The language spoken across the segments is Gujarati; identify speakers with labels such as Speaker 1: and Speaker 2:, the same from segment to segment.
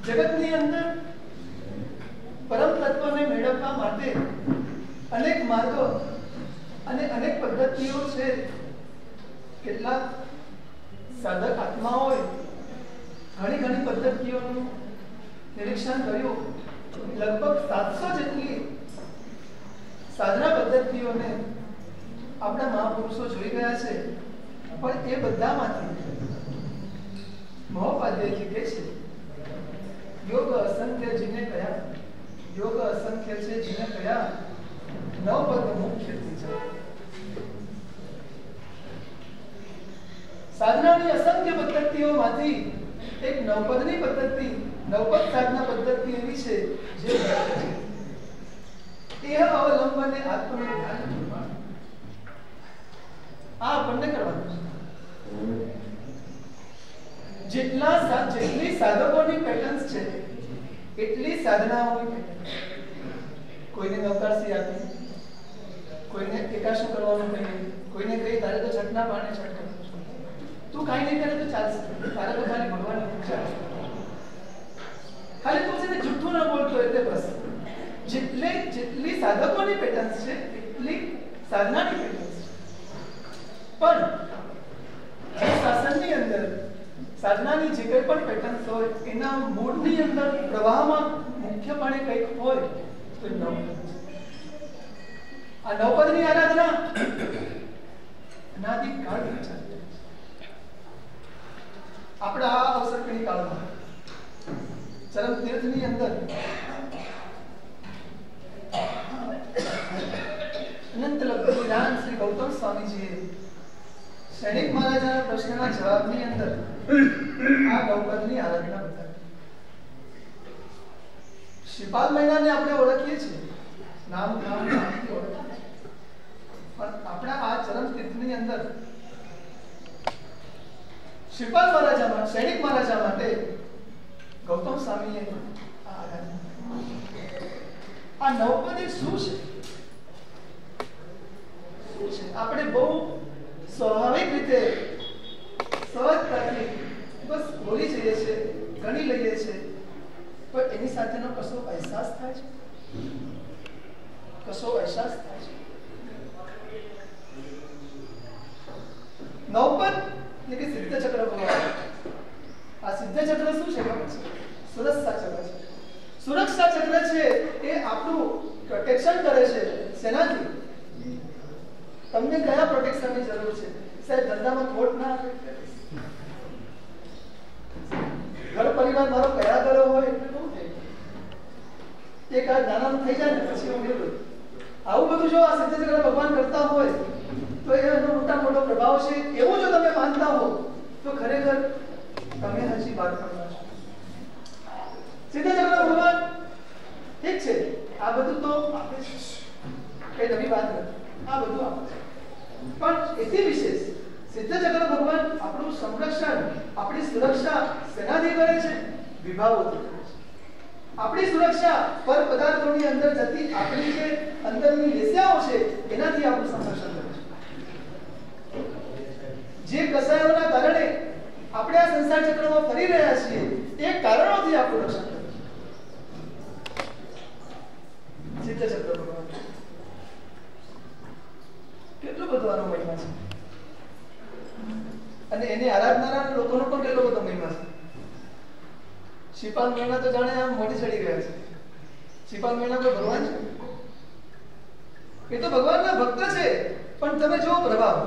Speaker 1: જગતની અંદર પરમ તત્વને મેળવવા માટે અનેક માર્ગો અને અનેક પદ્ધતિઓ છે. કેટલાક સાધક આત્માઓએ ઘણી પદ્ધતિઓનું નિરીક્ષણ કર્યું. લગભગ 700 જેટલી સાધના પદ્ધતિઓને આપણા મહાપુરુષો જોઈ ગયા છે. પણ એ બધામાંથી મહોપાધ્યાયજી કહે છે યોગ અસંખ્ય જીને કયા, યોગ અસંખ્ય છે જીને કયા, નવપદ મુખ્ય છે. સાધનાની અસંખ્ય પદ્ધતિઓમાંથી એક નવપદની પદ્ધતિ, નવપદ સાધના પદ્ધતિ એવી છે જે એ અવલંબને આત્મને ધ્યાન કરવાનું. આ આપણને કરવાનું છે. જેટલી સાધકોની પેટર્ન્સ છે એટલી સાધનાઓની પેટર્ન. કોઈને નવકારસી આપી, કોઈને એકાશુ કરવાનું કહીએ, કોઈને કહી તારે તો છઠના પાણી છઠ કરવું, તું કાંઈ નહીં કરે તો ચાલશે, તારે તો ખાલી ભગવાનની પૂજા, ખાલી તું છે ને જુઠ્ઠું ન બોલતો એટલે બસ. જેટલી સાધકોની પેટર્ન્સ છે એટલી સાધનાની પેટર્ન્સ છે. પણ જે શાસનની અંદર સાધનાની જે કંઈ પણ પેટર્ન્સ હોય એના મૂળની અંદર પ્રવાહમાં મુખ્યપણે કંઈક હોય તો નવપદ છે. આ નવપદની આરાધના અનાદિકાળથી ચાલતી છે. આપણા આ અવસરપીણી કાળમાં ચરમ તીર્થની અંદર અનંત લબ્ધિરાન શ્રી ગૌતમ સ્વામીજીએ સૈનિક મહારાજાના પ્રશ્નના જવાબની અંદર આ નવપદની આરાધના બતાવી. શ્રીપાદ મહિનાને આપણે ઓળખીએ છીએ, નામથી ઓળખીએ, પણ આપણા આ ચરમ તીર્થની અંદર શ્રીપાદ મહારાજા, સૈનિક મહારાજા માટે ગૌતમ સ્વામીએ આ આરાધના. આ નવપદ શું છે? આપણે બહુ સ્વાભાવિક રીતે સહજતાથી બસ બોલી જઈએ છીએ, ગણી લઈએ છીએ, પણ એની સાથેનો કશો અહેસાસ થાય છે? કશો અહેસાસ થાય છે? નવપદ એટલે કે સિદ્ધ ચક્ર ભગવાન. આ સિદ્ધ ચક્ર શું છે? સુરક્ષા ચક્ર છે. સુરક્ષા ચક્ર છે એ આપણું પ્રોટેક્શન કરે છે. શેનાથી? તમને કયા પ્રોટેક્શનની જરૂર છે? સાહેબ ધંધામાં ખોટ ના આવે, ઘર પરિવાર મારો કયા ઘરો હોય એટલે બહુ થાય. એક આ નાનાનું થઈ જાય ને પછી હું મેળવું. આવું બધું જો આ સિદ્ધ ચક્ર ભગવાન કરતા હોય તો એનો મોટો પ્રભાવ છે એવું જો તમે માનતા હો તો ખરેખર તમે હજી બાળપણમાં છો. સિદ્ધ ચક્ર ભગવાન ઠીક છે, આ બધું તો આપે છે, કઈ નવી વાત નથી, આ બધું આપે છે. પણ એથી વિશેષ સિદ્ધ ચક્ર ભગવાન આપણું સંરક્ષણ, આપણી સુરક્ષા શેનાથી કરે છે? વિભાવોથી કરે છે. આપણી સુરક્ષા પર પદાર્થોની અંદર જતી આપણી જે અંદરની લેસ્યાઓ છે એનાથી આપણું સંરક્ષણ કરે છે. જે કસાયોના કારણે આપણે આ સંસાર ચક્રમાં ફરી રહ્યા છીએ એ કારણોથી આપણું રક્ષણ કરે છે સિદ્ધ ચક્ર ભગવાન. કેટલો બધો આનો મહિમા છે અને એને આરાધનારા લોકોનો પણ કેટલો બધો મહિમા છે. શ્રીપાદ મહિના તો જાણે આમ મોઢે ચડી ગયા છે. શ્રીપાદ મહિના કોઈ ભગવાન છે? એ તો ભગવાનના ભક્ત છે. પણ તમે જુઓ પ્રભાવ,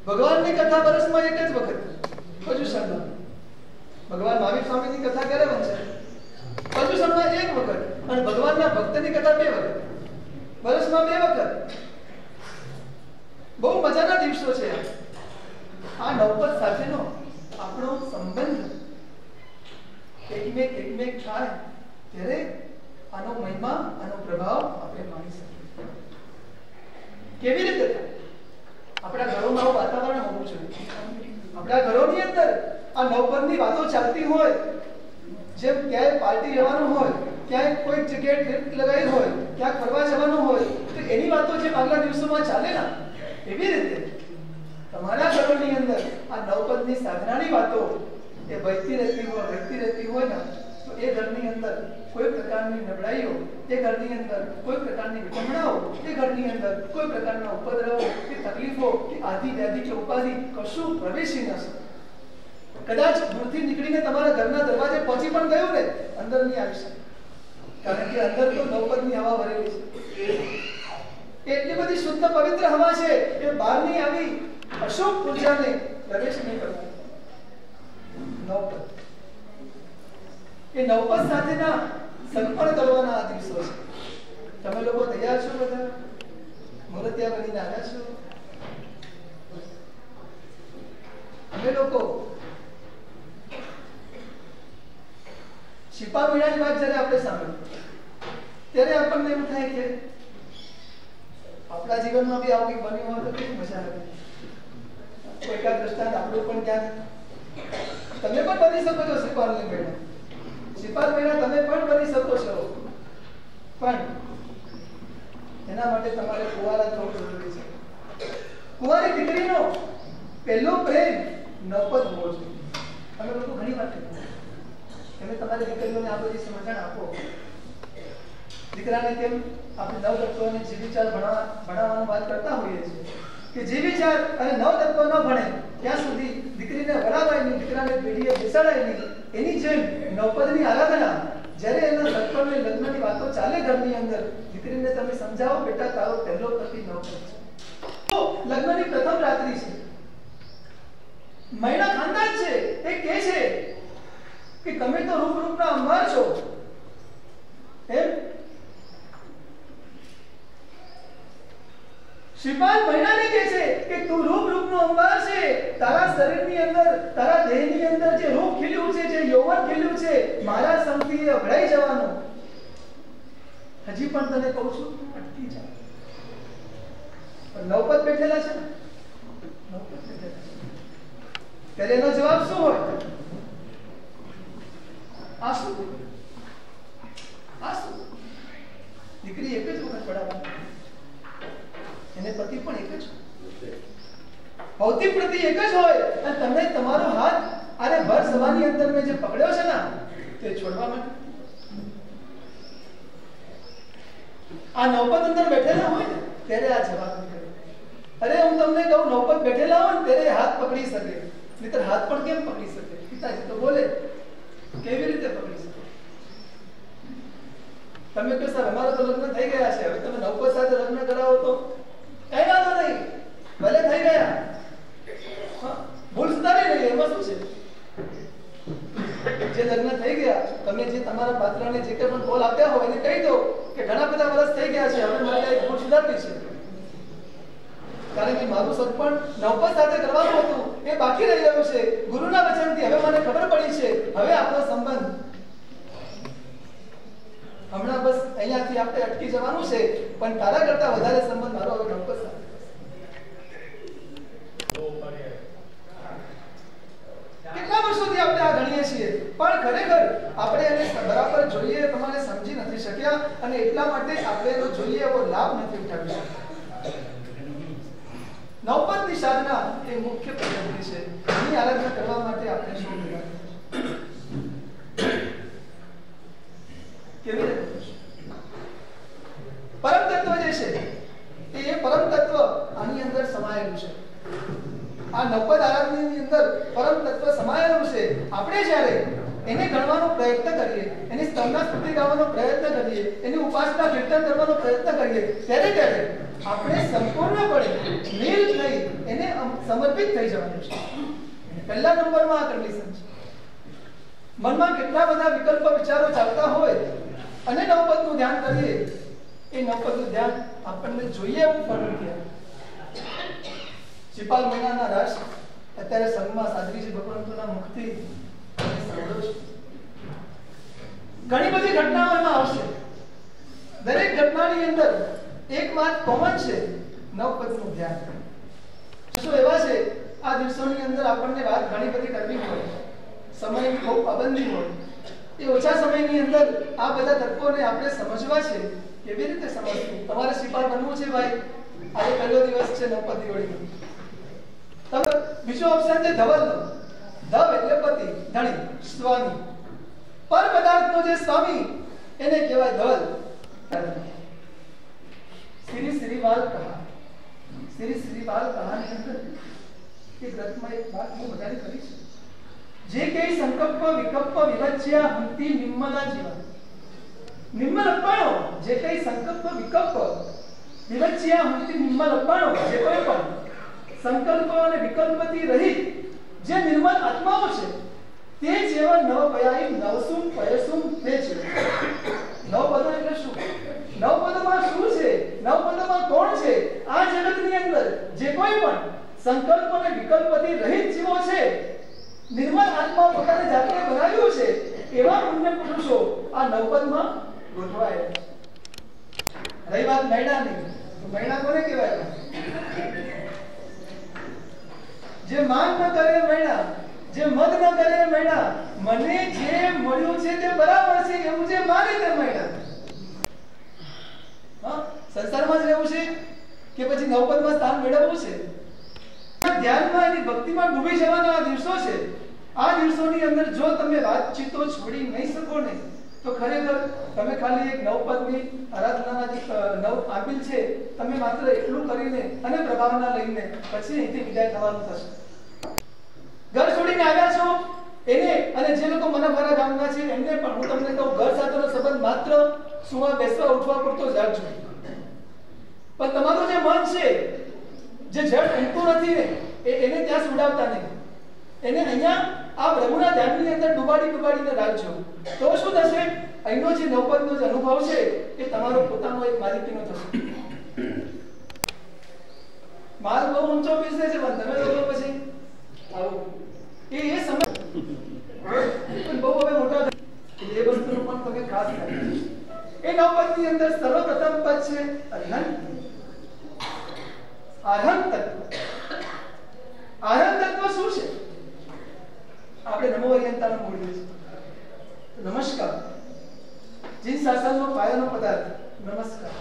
Speaker 1: ભગવાનની કથા વર્ષમાં એક જ વખત પર્યુષણમાં. ભગવાન મહાવીર સ્વામીની કથા ક્યારે બનશે? પર્યુષણમાં એક વખત. અને ભગવાનના ભક્તની કથા 2 વખત, વર્ષમાં 2 વખત. બહુ મજાના દિવસો છે. આ નવપદ સાથેનો આપણો સંબંધ એકમેક થાય ત્યારે આનો મહિમા, આનો પ્રભાવ આપણે માણી શકીએ. કેવી રીતે થાય? આપણા ઘરોમાં આવું વાતાવરણ હોવું જોઈએ. આપણા ઘરોની અંદર આ નવપદની વાતો ચાલતી હોય, જેમ ક્યાંય પાર્ટી જવાનું હોય, ક્યાંય કોઈ જગ્યાએ ટ્રીપ લગાવી હોય, ક્યાંક ફરવા જવાનું હોય તો એની વાતો જે આગલા દિવસોમાં ચાલે ના, એવી રીતે તમારા ઘરોની અંદર આ નવપદની સાધનાની વાતો એ વહેતી રહેતી હોય ને તો એ ઘરની અંદર કોઈ પ્રકારની નબળાઈઓ, એ ઘરની અંદર કોઈ પ્રકારની વિટંબણાઓ, એ ઘરની અંદર કોઈ પ્રકારના ઉપદ્રવો કે તકલીફો કે આદિ વ્યાધિ કે ઉપાધિ કશું પ્રવેશી ન શકે. કદાચ દૂરથી નીકળીને તમારા ઘરના દરવાજે પહોંચી પણ ગયું ને, અંદર નહીં આવી શકે, કારણ કે અંદર તો નવપદની હવા ભરેલી છે. એટલી બધી શુદ્ધ પવિત્ર હવા છે કે બહારની આવી અશુભ ઉર્જાને પ્રવેશ નહીં કરવાનો. નવપદ, એ નવપદ સાથેના સંપર્ક કરવાના આ દિવસો છે. તમે લોકો તૈયાર છો? બધા મૂર્તિયા બનીને આવ્યા છો? અમે લોકો શિપા મીણાની વાત જ્યારે આપણે સાંભળીએ ત્યારે આપણને એવું થાય કે આપણા જીવનમાં બી આવું કંઈક બન્યું હોય તો કેટલી મજા આવે. કોઈ એકાદ દ્રષ્ટાંત આપણું પણ ક્યાંક તમે પણ બની શકો છો. શિપાલની મેળા, શિપાલ મેળા તમે પણ બની શકો છો, પણ એના માટે તમારે કુંવારા થવું જરૂરી છે. કુંવારી દીકરીનો પહેલો પ્રેમ નવપદ હોવો જોઈએ. અમે લોકો ઘણી વાર કહીએ તમે તમારી દીકરીઓને આ બધી સમજણ આપો. દીકરાને કેમ આપણે નવ તત્વોને જીવ વિચાર ભણાવવાનું વાત કરતા હોઈએ છીએ કે જીવ વિચાર અને નવ તત્વ ન ભણે ત્યાં સુધી દીકરીને વડાવાય નહીં, દીકરાને પેઢીએ બેસાડાય નહીં. એની જેમ નવપદની આરાધના જ્યારે એના સત્પરને લગ્નની વાતો ચાલે ઘરની અંદર, દીકરીને તમે સમજાવો બેટા તારો પહેલો પતિ નવપદ છે. તો લગ્નની પ્રથમ રાત્રિ છે, મહિના ખાનદાન છે, એ કહે છે કે તમે તો રૂપ રૂપના અંબાર છો. એમ શિપાલ મહિનાને કહે છે કે તું રૂપ રૂપનો અંબાર છે. તારા શરીરની અંદર, તારા દેહની અંદર જે રૂપ ખીલ્યું છે, જે યૌવન ખીલ્યું છે, મારા સંગથી અભડાઈ જવાનું. હજી પણ તને કહું છું અટકી જા. નવપદ બેઠેલા છે, નવપદ બેઠેલા છે. ત્યારે એનો જવાબ શું હોય? આંસુ. આંસુ. દીકરી એક જ વખત પડાવવાની, એને પતિ પણ એક જ, ભૌતિક પ્રતિ એક જ હોય. અને તમે તમારો હાથ આને ભર સભાની અંદર મેં જે પકડ્યો છે ને તે છોડવા માટે આ નવપદ અંદર બેઠેલા હોય ને ત્યારે આ જવાબ નીકળે. અરે હું તમને કહું, નવપદ બેઠેલા હોય ને ત્યારે હાથ પકડી શકે, નહીતર હાથ પણ કેમ પકડી શકે? પિતાજી તો બોલે, કેવી રીતે પકડી શકે? તમે કહો સર અમારા તો લગ્ન થઈ ગયા છે, હવે તમે નવપદ સાથે લગ્ન કરાવો તો કઈ વાંધો નહીં, ભલે થઈ ગયા, ભૂલ સુધારી લઈએ, એમાં શું છે? જે લગ્ન થઈ ગયા, તમે જે તમારા પાત્રને જે કંઈ પણ બોલ આપ્યા હોય એને કહી દો કે ઘણા બધા વર્ષ થઈ ગયા છે, હવે મારે એક ભૂલ સુધારવી છે. કારણ કે મારું સત્પણ નવપદ સાથે કરવાનું હતું એ બાકી રહી ગયું છે. ગુરુના વચનથી હવે મને ખબર પડી છે, હવે આપણો સંબંધ હમણાં બસ અહીંયાથી આપણે અટકી જવાનું છે, પણ તારા કરતા વધારે સંબંધ મારો હવે નવપદ સાથે. કેટલા વર્ષોથી આપણે આ ગણીએ છીએ, પણ ખરેખર આપણે એને બરાબર જોઈએ એ પ્રમાણે સમજી નથી શક્યા, અને એટલા માટે આપણે એનો જોઈએ એવો લાભ નથી ઉઠાવી શક્યા. નવપદની સાધના એ મુખ્ય પદ્ધતિ છે. એની આરાધના કરવા માટે આપણે શું કરવું? કેવી રીતે? પરમ તત્વ જે છે એ પરમ તત્વ આની અંદર સમાયેલું છે. આ નવપદ આરાધનાની અંદર પરમ તત્વ સમાયેલું છે. આપણે જ્યારે એને ગણવાનો પ્રયત્ન કરીએ, એની સ્તવના સ્તુતિ ગાવાનો પ્રયત્ન કરીએ, એની ઉપાસના કીર્તન કરવાનો પ્રયત્ન કરીએ, ત્યારે આપણે સંપૂર્ણપણે લીન થઈ એને સમર્પિત થઈ જવાનું છે. પહેલા નંબરમાં આ કન્ડિશન છે. મનમાં કેટલા બધા વિકલ્પ વિચારો ચાલતા હોય અને નવપદનું ધ્યાન કરીએ, એ નવપદનું ધ્યાન આપણને જોઈએ એવું ફળ. શિપાલ મહિનાના રાસ અત્યારે સંઘમાં સાધ્વીજી ભગવંતોના મુખથી સાંભળો છો. ઘણી બધી ઘટનાઓ એમાં આવશે. દરેક ઘટનાની અંદર એક વાત કોમન છે, નવપદનું ધ્યાન. શું એવા છે આ દિવસોની અંદર આપણને વાત ઘણી બધી કરવી હોય, સમયની બહુ પાબંદી હોય, એ ઓછા સમયની અંદર આ બધા તત્વોને આપણે સમજવા છે. કેવી રીતે સમજવું? તમારે શિપાલ બનવું છે ભાઈ, આજે પહેલો દિવસ છે નવપદ દિવાળીનો. તમે બીજો ઓપ્શન છે ધવલનો. ધવ એટલે પતિ, ધણી, સ્વામી. પર પદાર્થનો જે સ્વામી એને કહેવાય ધવલ. શ્રી શ્રીવાલ કહાની અંદર એ ગ્રંથમાં એક વાત હું બધાને કરી છે. જે કઈ સંકલ્પ વિકલ્પ વિવચ્યા હંતિ નિમ્મલા જીવન. નિમ્મલ અપાણો જે કઈ સંકલ્પ વિકલ્પ વિવચ્યા હંતિ નિમ્મલ અપાણો જે કોઈ પણ સંકલ્પ અને વિકલ્પથી રહિત જે નિર્મલ આત્માઓ છે તે જેવા નવપયાઈ નવસુમ પયસુમ તે છે. નવપદ એટલે શું? નવપદમાં શું છે? નવપદમાં કોણ છે? આ જગતની અંદર જે કોઈ પણ સંકલ્પ અને વિકલ્પથી રહિત જીવો છે, નિર્મળ આત્મા પોતાને જાતે બનાવ્યું છે, એવા પુણ્ય પુરુષો આ નવપદમાં ગોઠવાય. રહી વાત મૈણાની, તો મૈણા કોને કહેવાય? જે માન ન કરે મૈણા, જે મદ ન કરે મૈણા, મને જે મળ્યું છે તે બરાબર છે એવું જે માને તે મૈણા. સંસારમાં જ રહેવું છે કે પછી નવપદમાં સ્થાન મેળવવું છે? ધ્યાનમાં એની ભક્તિમાં ડૂબી જવાના આ દિવસો છે. આ દિવસોની અંદર જો તમે વાતચીતો છોડી નહીં શકો ને, તો ખરેખર તમે ખાલી એક નવપદની આરાધનાના જે નવ આપિલ છે, તમે માત્ર એટલું કરીને અને પ્રભાવના લઈને પછી અહીંથી વિદાય થવાનું થશે. ઘર છોડીને આવ્યા છો એને, અને જે લોકો મનાભારા ગામના છે એમને પણ હું તમને કહું, ઘર સાથેનો સંબંધ માત્ર સુવા બેસવા ઉઠવા પૂરતો જ રાખજો. પણ તમારું જે મન છે, જે જડ ઉમતું નથી ને, એને ત્યાં સુડાવતા નહીં. એને અહીંયા આ બ્રહ્મના ધ્યાનની અંદર ડુબાડીને રાખજો. તો શું થશે? અહીંનો જે નવપદનો જે અનુભવ છે એ તમારો પોતાનો એક માલિકીનો થશે. માલ બહુ ઊંચો પીસે છે, પણ તમે લોકો પછી આવો એ સમય પણ બહુ હવે મોટા એ વસ્તુનું પણ તમે ખાસ રાખજો. એ નવપદની અંદર સર્વપ્રથમ પદ છે અર્હંત. અર્હંત તત્વ. અર્હંત તત્વ શું છે? આપણે નમો અર્યંતાનું બોલીએ છીએ. નમસ્કાર જીન શાસનનો પાયાનો પદાર્થ નમસ્કાર.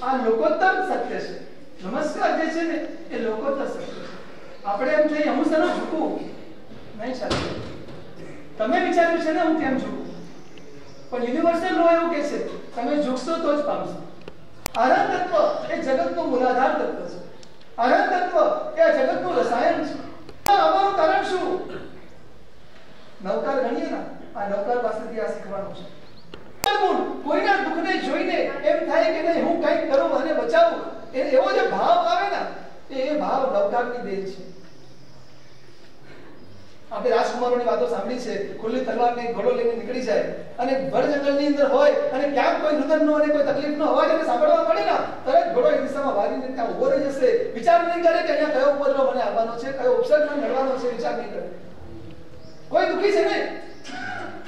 Speaker 1: આ લોકોત્તર સત્ય છે. નમસ્કાર જે છે ને એ લોકોત્તર સત્ય છે. આપણે એમ કહીએ હું સનો ઝૂકું નહીં ચાલે. તમે વિચાર્યું છે ને હું કેમ ઝૂકું, પણ યુનિવર્સલ લો એવું કહે છે તમે ઝૂકશો તો જ પામશો. અર્હંત તત્વ એ જગતનો મૂલાધાર તત્વ છે. અર્હંત તત્વ એ જગતનું રસાયણ છે. અમારું કારણ શું? નવકાર ગણીએ ના, આ નવકાર પાસેથી આ શીખવાનું છે. કોઈના દુઃખને જોઈને એમ થાય કે નહીં હું કંઈક કરું અને બચાવું, એવો જે ભાવ આવે ને એ ભાવ નવકારની દેન છે. આપણે રાજકુમારોની વાતો સાંભળી છે, ખુલ્લી તલવારને ઘોડો લઈને નીકળી જાય અને ભર જંગલની અંદર હોય અને ક્યાંક કોઈ રુદનનો અને કોઈ તકલીફનો અવાજ એને સાંભળવા મળે ને, તરત ઘોડો એ દિશામાં વારીને ત્યાં ઉભો રહી જશે. વિચાર નહીં કરે કે અહીંયા કયો ઉપદ્રવ મને આવવાનો છે, કયો ઉપસર્ગ મને નડવાનો છે, વિચાર નહીં કરે. કોઈ દુઃખી છે ને,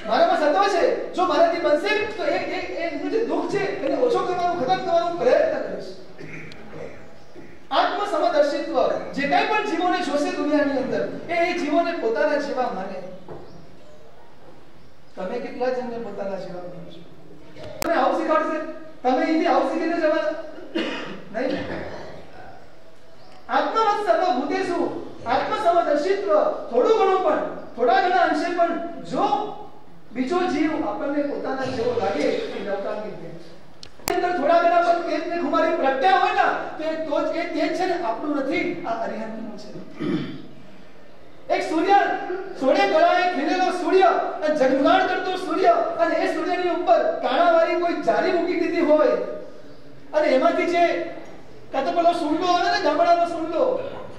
Speaker 1: મારામાં સત્વ છે, જો મારાથી બનશે તો એનું જે દુઃખ છે એને ઓછો કરવાનો, ખતમ કરવાનો પ્રયત્ન કરીશ. આત્મ સમદર્શિત્વ જે કઈ પણ જીવોને જોશે દુનિયાની અંદર એ જીવોને પોતાના જેવા માને. તમે કેટલા જણને પોતાના જેવા માનો છો? તમે આવું શીખવાડશે? તમે અહીંથી આવું શીખીને જવાના નહીં. આત્મવત સર્વભૂતેષુ આત્મ સમદર્શિત્વ થોડું ઘણું પણ, થોડા ઘણા અંશે પણ જો બીજો જીવ આપણને પોતાના જેવો લાગે એ નવકારની ભેટ છે. અંદર થોડા ઘણા પણ તેજને ખુમારી પ્રગટ્યા હોય ને તો એ તેજ છે ને આપણું નથી, આ અરિહંતનું છે. એક સૂર્ય સોળે કળાએ ખીલેલો સૂર્ય અને ઝગમગાટ કરતો સૂર્ય, અને એ સૂર્યની ઉપર કાણાવાળી કોઈ જારી મૂકી દીધી હોય અને એમાંથી જે કાં તો પેલો સૂંડલો આવે ને ગામડાનો સૂંડલો,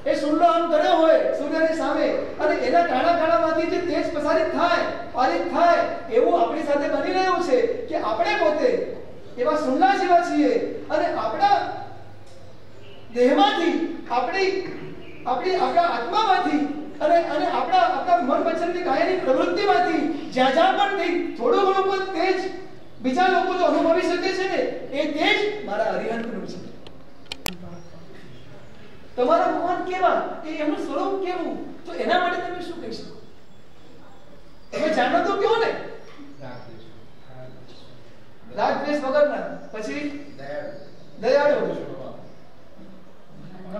Speaker 1: એ સૂંડલો આમ કર્યો હોય સૂર્યની સામે અને એના કાણામાંથી જે તેજ પ્રસારિત થાય, પારિત થાય, એવું આપણી સાથે બની રહ્યું છે કે આપણે પોતે એવા સુંદરા જેવા છીએ અને આપણા દેહમાંથી, આપણા આત્મામાંથી અને આપણા મન વચનની કાયાની પ્રવૃત્તિમાંથી જ્યાં જ્યાં પણ થોડું ઘણું પણ તેજ બીજા લોકો જો અનુભવી શકે છે ને એ તેજ મારા અરિહંતનું છે. તમારા ભગવાન કેવા, એ એમનું સ્વરૂપ કેવું, તો એના માટે તમે શું કહી શકો? તમે જાણો તો કહો ને. રાગ દ્વેષ વગરના, પછી દયાળુ.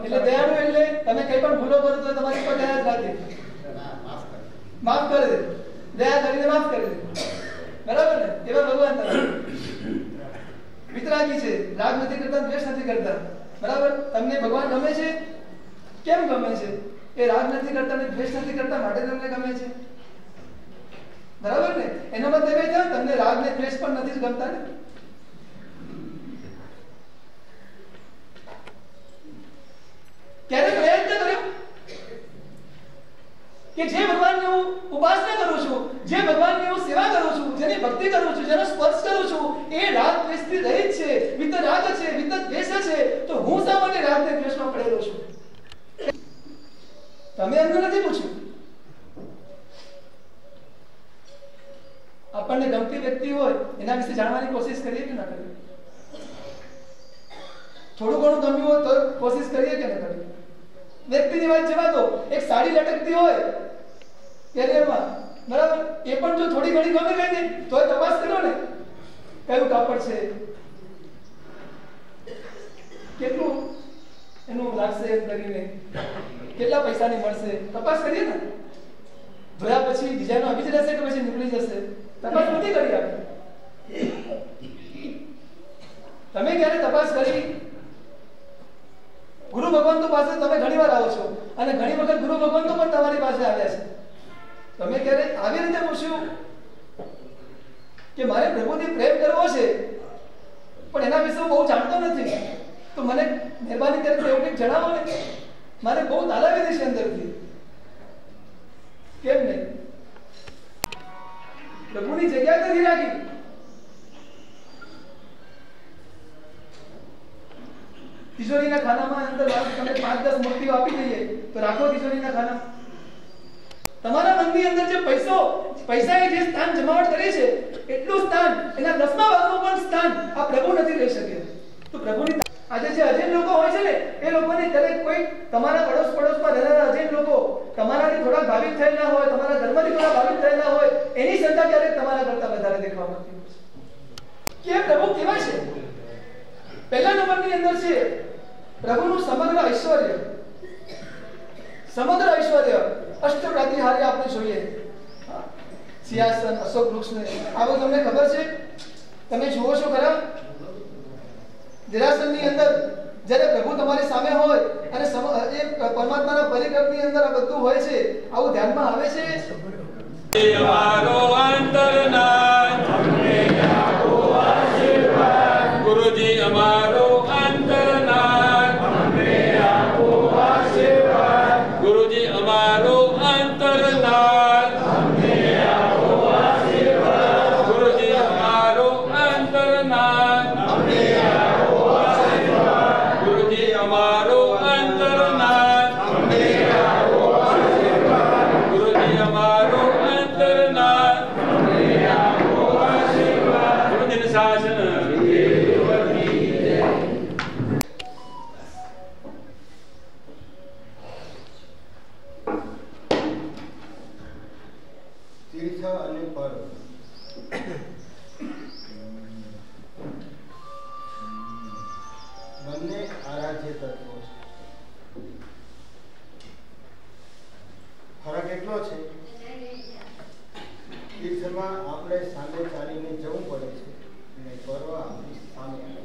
Speaker 1: એટલે દયાળુ એટલે તમે કઈ પણ ભૂલો કરો તો તમારી પર દયા જ રાખે, માફ કરે. દયા કરીને માફ કરી દે, બરાબર ને? એવા ભગવાન તમે વિતરાગી છે, રાગ નથી કરતા, દ્વેષ નથી કરતા, બરાબર? તમને ભગવાન ગમે છે, કેમ ગમે છે? એ રાગ નથી કરતા ને દ્વેષ નથી કરતા માટે તમને ગમે છે, બરાબર ને? એનો મતલબ એ થયો તમને રાગ ને દ્વેષ પણ નથી ગમતા ને? ક્યારે પ્રયત્ન કર્યો કે જે ભગવાનની હું ઉપાસના કરું છું, જે ભગવાનની હું સેવા કરું છું, જેની ભક્તિ કરું છું, જેનો સ્પર્શ કરું છું, એ રાગ દ્વેષથી રહિત છે, વિત રાગ છે, વિત દ્વેષ છે, તો હું શા માટે રાગ ને દ્વેષમાં પડેલો છું? તમે એમને નથી પૂછ્યું. આપણને ગમતી વ્યક્તિ હોય એના વિશે જાણવાની કોશિશ કરીએ કે ના કરીએ? થોડું ઘણું ગમ્યું હોય તો કોશિશ કરીએ કે ના કરીએ? વ્યક્તિની વાત જવા દો, એક સાડી લટકતી હોય કેરિયરમાં, બરાબર? એ પણ જો થોડી ઘણી ગમે ગઈ ને તો તપાસ કરો ને, કયું કાપડ છે, કેટલું એનું લાગશે એમ કરીને, કેટલા પૈસાની મળશે, તપાસ કરીએ ને. જોયા પછી ડિઝાઇન આવી જ રહેશે કે પછી નીકળી જશે? તપાસ નથી કરી આપણે. તમે ક્યારે તપાસ કરી? ગુરુ ભગવાન પાસે તમે ઘણી વાર આવો છો અને ઘણી વખત ગુરુ ભગવાન પણ તમારી પાસે આવ્યા છે. તમે ક્યારે આવી રીતે પૂછ્યું કે મારે પ્રભુથી પ્રેમ કરવો છે પણ એના વિશે હું બહુ જાણતો નથી, તો મને મહેરબાની કરીને એવું કંઈક જણાવો ને, મારે બહુ તાલાવી દેશે અંદરથી? કેમ નહીં? પ્રભુની જગ્યા નથી રાખી. તિજોરીના ખાનામાં અંદર તમે 5-10 મૂર્તિઓ આપી દઈએ તો રાખો તિજોરીના ખાનામાં. તમારા મનની અંદર જે પૈસાએ જે સ્થાન જમાવટ કરી છે એટલું સ્થાન, એના 10મા ભાગનું પણ સ્થાન આ પ્રભુ નથી લઈ શકે. તો પ્રભુની આજે જે અજૈન લોકો હોય છે ને, એ લોકોની દરેક કોઈ તમારા પડોશમાં રહેનારા અજૈન લોકો તમારાથી થોડા ભાવિક થયેલા હોય, તમારા ધર્મથી થોડા ભાવિક થયેલા હોય, એની સંખ્યા ક્યારેક તમારા કરતા વધારે દેખવા મળતી હોય છે. કે પ્રભુ કેવા છે? પહેલા નંબરની અંદર છે પ્રભુનું સમગ્ર ઐશ્વર્ય. સમગ્ર ઐશ્વર્ય અષ્ટપ્રાતિહાર્ય આપણે જોઈએ, સિંહાસન, અશોક વૃક્ષને, આવું તમને ખબર છે? તમે જુઓ છો ખરા? દેરાસરની અંદર જ્યારે પ્રભુ તમારી સામે હોય અને એ પરમાત્માના પરિકલ્પની અંદર આ બધું હોય છે, આવું ધ્યાનમાં આવે છે?
Speaker 2: અમારો અંતરનાથ અમને આપો આશીર્વાદ. ગુરુજી અમારો અંતરનાથ અમને આપો આશીર્વાદ. ગુરુજી અમારો અંતરનાથ અમને આપો આશીર્વાદ. ગુરુજી અમારો અંતરનાથ અમને આપો આશીર્વાદ. ગુરુજી અમારો અંતરનાથ અમને આપો આશીર્વાદ. ગુરુજી અમારો અંતરનાથ અમને આપો આશીર્વાદ. ગુરુજીનું શાસન
Speaker 3: તીર્થ અને પર્વ. બંને આરાધ્ય તત્વો છે. ફરક એટલો છે, તીર્થમાં આપણે સામે ચાલીને જવું પડે છે અને પર્વ આપણી સામે આવે.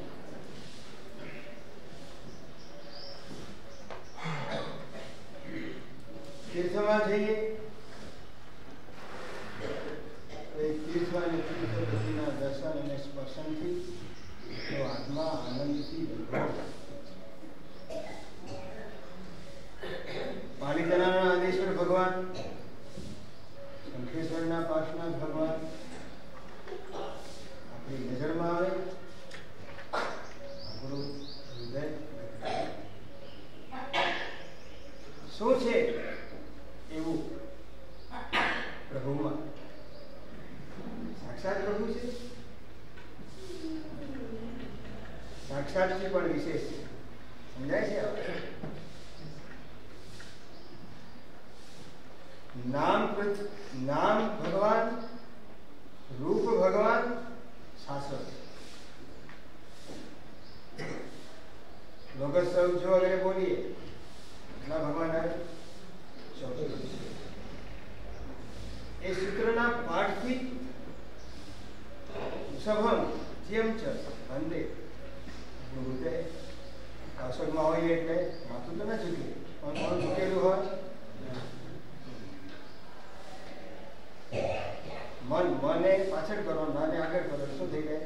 Speaker 3: તીર્થમાં જઈએ તીર્થ અને તીર્થપતિના દર્શન અને સ્પર્શનથી તો આત્મા આનંદથી પાલિતાણાના આદેશ્વર ભગવાન, શંખેશ્વરના પાર્શ્વનાથ ભગવાન આપણી નજરમાં આવે, આપણું હૃદય શું છે એવું પ્રભુમાં. સાક્ષાત પ્રભુ છે, સાક્ષાતથી પણ વિશેષ છે. સમજાય છે? નામ ભગવાન, રૂપ ભગવાન, શાશ્વત. લોગસ જો અગર બોલીએ એટલા ભગવાન આવે. એ સૂત્રના પાઠથી સભમ જેમ છે વંદે હૃદય કાસોડમાં હોય એટલે માથું તો ના ઝૂકે પણ કોણ ઝૂકેલું હોય મને પાછળ કરો નાને આગળ કરો શું થઈ જાય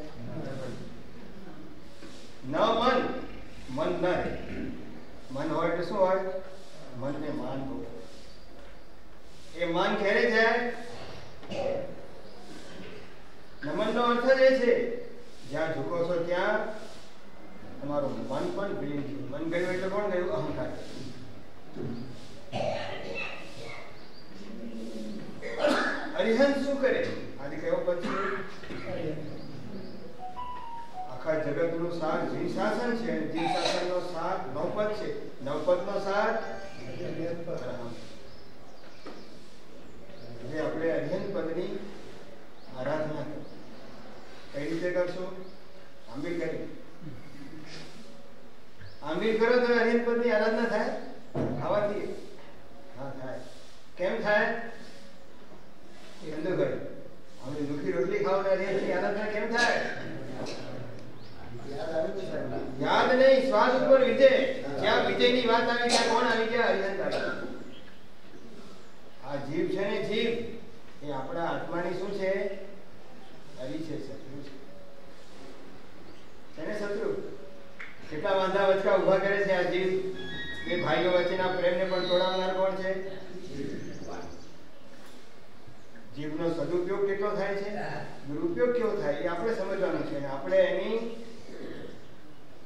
Speaker 3: ન મન ન રહે મન હોય એટલે શું હોય મનને માન બહુ એ માન ક્યારે જાય નમનનો અર્થ જ એ છે જ્યાં ઝૂકો છો ત્યાં તમારું મન પણ વિલીન થયું મન ગયું એટલે કોણ ગયું અહંકાર અરિહંત શું કરે આજે કયો પછી આખા જગતનું સાર જીવ શાસન છે જીવ શાસનનો સાર નવપદ છે નવપદનો સાર એટલે આપણે અરિહંત પદની આરાધના કઈ રીતે કરશું આંબીલ કરી આંબીલ કરો તો અરિહંત પદની આરાધના થાય ખાવાથી હા થાય કેમ થાય હિન્દુ ભાઈ અમે દુખી રોટલી ખાવ ને અરિહંતની આરાધના કેમ થાય યાદ નહીં સ્વાદ ઉપર વિજય જ્યાં વિજયની વાત આવી ત્યાં કોણ આવી ગયા અરિહંત આવી આ જીવ છે ને જીવ એ આપણા આત્માની શું છે હરી છે શત્રુ છે ને શત્રુ કેટલા વાંધા વચકા ઉભા કરે છે આ જીવ બે ભાઈઓ વચ્ચેના પ્રેમને પણ તોડાવનાર કોણ છે જીવનો સદુપયોગ કેટલો થાય છે દુરુપયોગ કેવો થાય એ આપણે સમજવાનું છે આપણે એની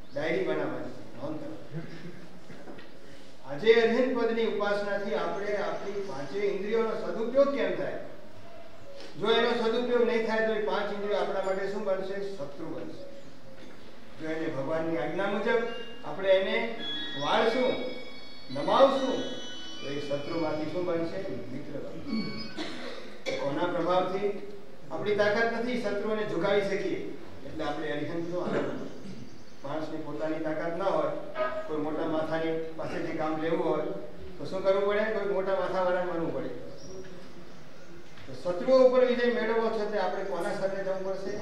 Speaker 3: ડાયરી બનાવવાની છે નોંધ કરો આજે અરિહંત પદની ઉપાસનાથી આપણે આપણી પાંચે ઇન્દ્રિયોનો સદુપયોગ કેમ થાય જો એનો સદુપયોગ નહીં થાય તો એ પાંચ ઇન્દ્રિયો આપણા માટે શું બનશે શત્રુ બનશે જો એને ભગવાનની આજ્ઞા મુજબ આપણે એને વાળશું નમાવશું તો એ શત્રુમાંથી શું બનશે મિત્ર બનશે કોના પ્રભાવથી આપણી તાકાત નથી શત્રુઓને ઝુકાવી શકીએ એટલે આપણે અરિહંતનો માણસની પોતાની તાકાત ના હોય કોઈ મોટા માથાની પાસેથી કામ લેવું હોય તો શું કરવું પડે કોઈ મોટા માથાવાળાને બનવું પડે તો શત્રુઓ ઉપર વિજય મેળવવો છે તે આપણે કોના સાથે જવું પડશે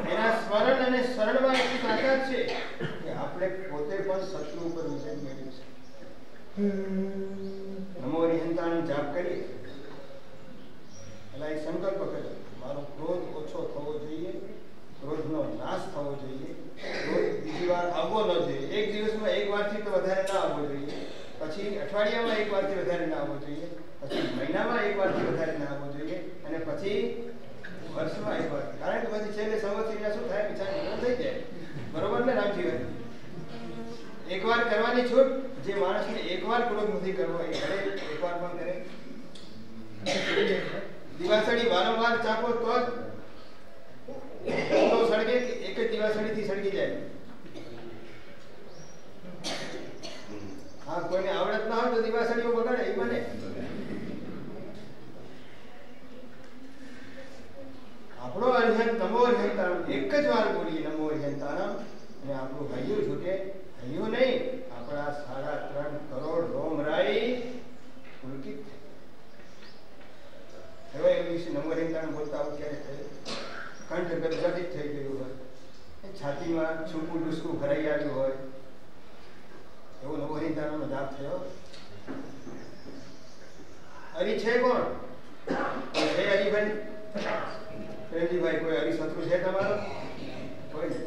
Speaker 3: એના સ્મરણ અને શરણમાં એટલી તાકાત છે કે આપણે પોતે પણ શત્રુ ઉપર વિજય મેળવી છે નમો અરિહંતાનો જાપ કરીએ એટલે એક સંકલ્પ કર્યો મારો ક્રોધ ઓછો થવો જોઈએ ક્રોધનો નાશ થવો જોઈએ ક્રોધ બીજી વાર આવવો ન જોઈએ એક દિવસમાં એક વારથી તો વધારે ના આવવો જોઈએ પછી અઠવાડિયામાં એક વારથી વધારે ના આવવો જોઈએ પછી મહિનામાં એક વારથી વધારે ના આવવો જોઈએ અને પછી વર્ષમાં એક વાર કારણ કે પછી છેલ્લે સંવત્સરીમાં શું થાય બિચારા થઈ જાય બરોબર ને રામજીભાઈ એકવાર કરવાની છૂટ જે માણસને એકવાર ક્રોધ નથી કરવો એ કરે એકવાર પણ કરે દિવાસળી વારંવાર ચાપો તો સળગે એક જ દિવાસળીથી સળગી જાય હા કોઈને આવડત ના હોય તો દિવાસળીઓ બગાડે એ બને આપણો અરિહંત નમો અરિહંતાણમ એક જ વાર બોલીએ નમો અરિહંતાણમ અને આપણું હૈયું છૂટે હૈયું નહીં આપણા 3.5 કરોડ રોમરાઈ પુલકિત હવે એ વિશે નમો અરિહંતાણમ બોલતા આવું ક્યારે થયું કંઠ ગદગદિત થઈ ગયું હોય છાતીમાં છૂપું ડૂસકું ભરાઈ આવ્યું હોય એવો નમો અરિહંતાણમનો જાપ થયો હરી છે કોણ છે હરિભાઈ પ્રેમજીભાઈ કોઈ હરિશત્રુ છે તમારો કોઈ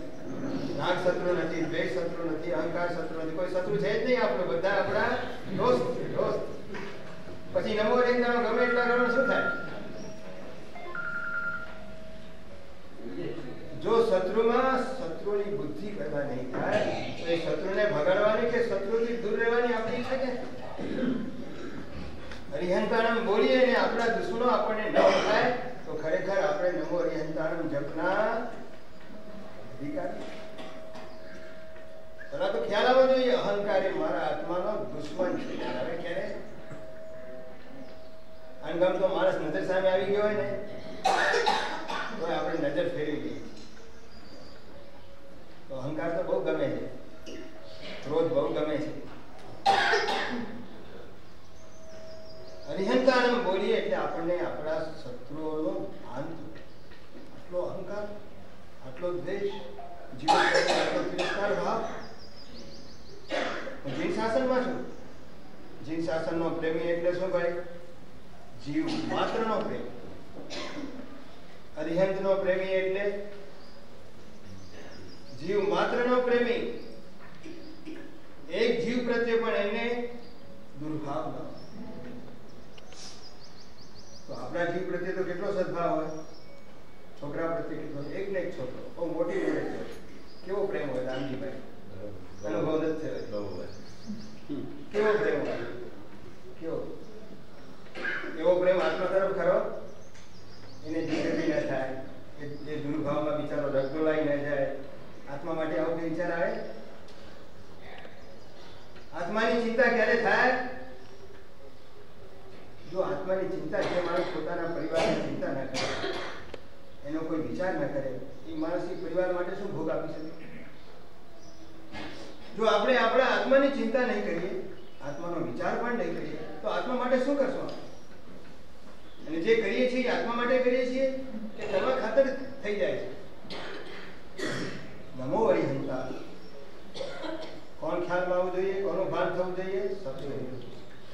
Speaker 3: રાગ શત્રુ નથી દ્વેષ શત્રુ નથી અહંકાર શત્રુ નથી કોઈ શત્રુ છે જ નહીં આપણો બધા આપણા દોસ્ત દોસ્ત પછી નમો અરિહંતાણમ ગમે એટલા કરો શું થાય જો શત્રુમાં શત્રુની બુદ્ધિ પેદા નહીં થાય તો એ શત્રુને ભગાડવાની કે શત્રુથી દૂર રહેવાની આપણી ઈચ્છા કે અરિહંતાણમ બોલીએ ને આપણા દુશ્મનો આપણને ન થાય તો ખરેખર આપણે નમો અરિહંતાણમ જપના અધિકારી પેલા તો ખ્યાલ આવવો જોઈએ અહંકાર એ મારા આત્માનો દુશ્મન છે હવે ક્યારે અનગમ તો માણસ નજર સામે આવી ગયો હોય ને તો આપણે નજર ફેરવી દઈએ તો અહંકાર તો બહુ ગમે છે ક્રોધ બહુ ગમે છે અરિહંતાનમ બોલીએ એટલે આપણને આપણા શત્રુઓનો ભાન થયો. આટલો અહંકાર, આટલો દ્વેષ, જીવન પ્રત્યે આટલો તિરસ્કાર ભાવ. જીન શાસનમાં છું. જીન શાસનનો પ્રેમી એટલે શું ભાઈ? જીવ માત્રનો પ્રેમી. અરિહંતનો પ્રેમી એટલે જીવ માત્રનો પ્રેમી. એક જીવ પ્રત્યે પણ એને દુર્ભાવ ન. તો આપણા જીવ પ્રત્યે તો કેટલો સદભાવ હોય. છોકરા પ્રત્યે કેટલો, એક ને એક છોકરો બહુ મોટી જોડે છે, કેવો પ્રેમ હોય રામજીભાઈ? અનુભવ નથી થયો. કેવો પ્રેમ હોય? કેવો? એવો પ્રેમ આત્મા તરફ ખરો? એને જીગરી ન થાય, એ દુર્ભાવમાં બિચારો રગડોલાઈ ન જાય. આત્મા માટે આવો કઈ વિચાર આવે? આત્માની ચિંતા ક્યારે થાય? જો આત્માની ચિંતા, જે માણસ પોતાના પરિવારની ચિંતા ન કરે, એનો કોઈ વિચાર ન કરે, એ માણસ એ પરિવાર માટે શું ભોગ આપી શકે? જો આપણે આપણા આત્માની ચિંતા નહીં કરીએ, આત્માનો વિચાર પણ નહીં કરીએ, તો આત્મા માટે શું કરશો? અને જે કરીએ છીએ આત્મા માટે કરીએ છીએ કે કરવા ખાતર થઈ જાય છે. નમો અરિહંતા. કોણ ખ્યાલમાં આવવું જોઈએ? કોનું ભાન થવું જોઈએ? શત્રુ.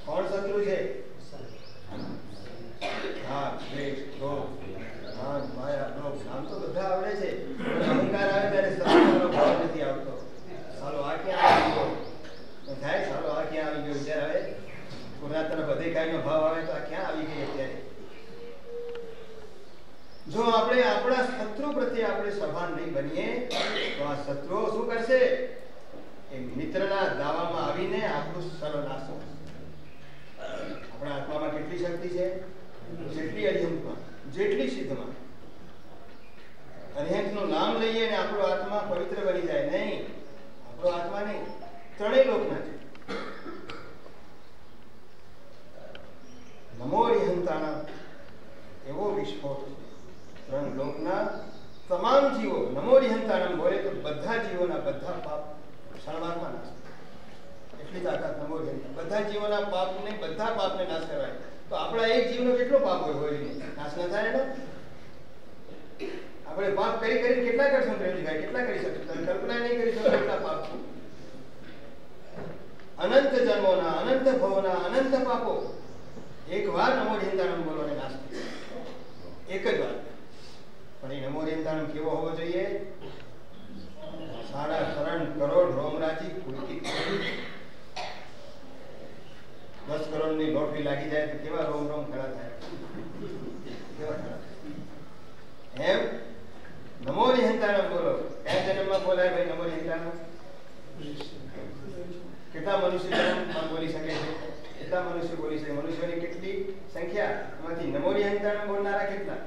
Speaker 3: કોણ શત્રુ છે? હા, દ્વેષ, ક્રોધ, માન, માયા, લોભ. નામ તો બધા આવડે છે, અહંકાર આવે ત્યારે શત્રુનો ભાવ નથી આવતો. સાલો આ ક્યાં આવી ગયો થાય? સાલો આ ક્યાં આવી ગયો વિચાર આવે. કોના તરફ અધિકારીનો ભાવ આવે તો આ ક્યાં આવી ગઈ અત્યારે? જો આપણે આપણા શત્રુ પ્રત્યે આપણે સભાન નહીં બનીએ તો આ શત્રુઓ શું કરશે? એ મિત્રના દાવામાં આવીને આપણું સર્વનાશ કરશે. આપણા આત્મામાં કેટલી શક્તિ છે? જેટલી અરિહંતમાં, જેટલી સિદ્ધમાં. અરિહંતનું નામ લઈએ ને આપણો આત્મા પવિત્ર બની જાય. નહીં, આપણો આત્મા નહીં, ત્રણેય લોકના છે. નમો અરિહંતાના એવો વિસ્ફોટ છે. ત્રણ લોકના તમામ જીવો નમો અરિહંતાનમ બોલે તો બધા જીવોના બધા પાપ ક્ષણવારમાં નાશ. એટલી તાકાત નમો અરિહંતા. બધા જીવોના પાપને, બધા પાપને નાશ કરાય. તો આપણા એક જીવનો કેટલો પાપ હોય નાશ ન થાય એનો? આપણે પાપ કરી કરી કેટલા કરશું પ્રેમજીભાઈ? કેટલા કરી શકશું? તમે કલ્પના નહીં કરી શકો કેટલા પાપ. અનંત જન્મોના, અનંત ભવોના, અનંત પાપો એક વાર નમો અરિહંતાનમ બોલવાને નાશ થાય. એક જ વાર. પણ એ નમો અરિહંતાનમ કેવો હોવો જોઈએ? 3.5 કરોડ રોમરાજી પૂરતી. 10 કરોડની લોટરી લાગી જાય તો કેવા રોમ રોમ ખડા થાય? કેવા ખડા થાય? એમ નમો અરિહંતાનમ બોલો. કયા જન્મમાં બોલાય ભાઈ નમો અરિહંતાનમ? કેટલા મનુષ્ય જન્મમાં બોલી શકે છે? કેટલા મનુષ્ય બોલી શકે? મનુષ્યોની કેટલી સંખ્યા? એમાંથી નમો અરિહંતાનમ બોલનારા કેટલા?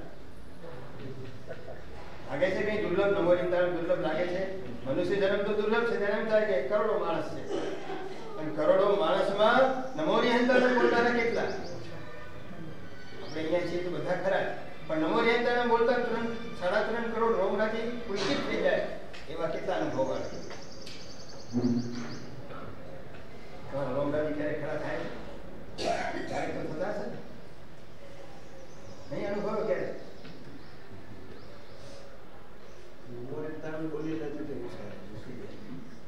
Speaker 3: લાગે છે કઈ દુર્લભ? નમો અરિહંતાનમ દુર્લભ લાગે છે? મનુષ્ય જન્મ તો દુર્લભ છે, તેને એમ થાય કે કરોડો માણસ છે, પણ કરોડો માણસમાં નમો અરિહંતાનમ બોલનારા કેટલા? આપણે અહીંયા છીએ તો બધા ખરા, પણ નમો અરિહંતાનમ બોલતા 3.5 કરોડ રોમરાજી પુલકિત થઈ જાય એવા કેટલા અનુભવ આવે? રોમરાજી ક્યારે ખરા થાય? ક્યારેક તો થતા હશે ને? નહીં અનુભવ ક્યારે?